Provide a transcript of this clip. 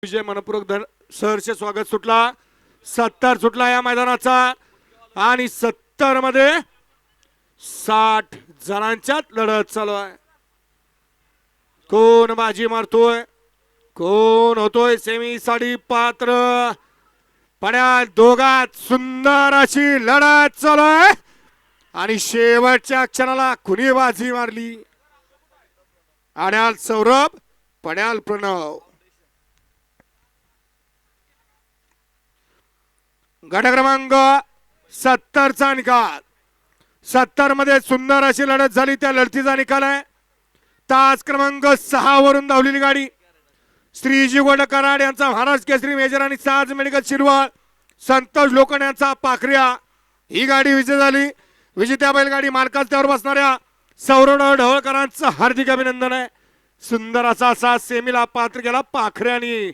विजय मनपूर्वक सहर्ष स्वागत सुटला 70 सुटला या मैदानाचा आणि 70 मध्ये 60 जणांच्यात लढत चालू आहे। कोण बाजी मारतोय कोण होतोय सेमी साठी पात्र पड्या दोघात सुंदर अशी लढत चालू आहे आणि शेवटच्या क्षणाला कुणी बाजी मारली आड्याल सौरभ पड्याल प्रणव। गट क्रमांक 70 चा निकाल 70 मध्ये सुंदर अशी लढत झाली। त्या लढतीचा निकाल आहे तास क्रमांक 6 वरून धावलेली गाडी श्रीजी गोड कराड यांचा महाराष्ट्र केसरी मेजर आणि साज मेडिकल शिरवळ संतोष लोखंड यांचा पाखऱ्या ही गाडी विजय झाली। विजेत्या बैलगाडी मालकाच त्यावर बसणाऱ्या सौरभ ढवळकरांचं हार्दिक अभिनंदन आहे। सुंदर असा सेमीला पात्र केला पाखऱ्यानी।